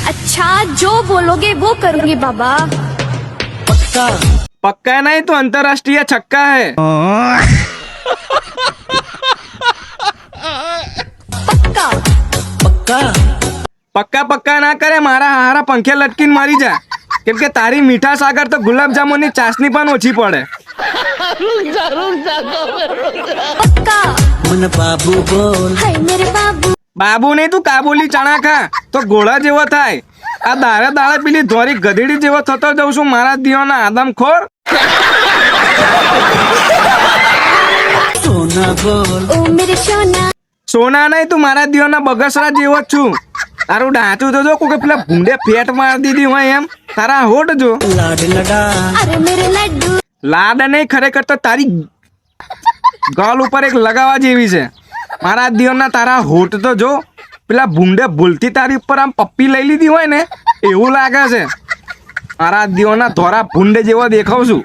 अच्छा जो बोलोगे वो करूंगी बाबा। पक्का नहीं तो अंतरराष्ट्रीय छक्का है। पक्का पक्का पक्का ना करे मारा हारा पंखे लटकीને મરી જા કેમ કે તારી મીઠાશ આગળ તો ગુલાબ જામુનની ચાસણી પણ ઓછી પડે। पक्का मन बाबू बोल हाय मेरे बाबू। બાબુ નહીં તું કાબુલી ચણા ખા તો ગોળા જેવો થાય। આ દાડે દાડે પેલી ધોરી ગધેડી જેવો થતો જઉં છું મારા દિયોના આદમખોર। सोना बोल ओ मेरे सोना। સોના નહીં તું મારા દિયોના બગસરા જેવો જ છું। તારું ડાચું તો જો કોઈ પેલા ભૂંડે ફેટ મારી દીધી હોય એમ તારા હોટ જો। लाड लड़ा अरे मेरे लड्डू। લાડ નહીં ખરેખર તો તારી ગાલ ઉપર એક લગાવવા જેવી છે। મારા દિયોના તારા હોટ તો જો પેલા ભૂંડે ભૂલથી તારી ઉપર આમ પપ્પી લઈ લીધી હોય ને એવું લાગે છે। મારા દિયોના ધોરા ભૂંડે જેવો દેખાવ છું।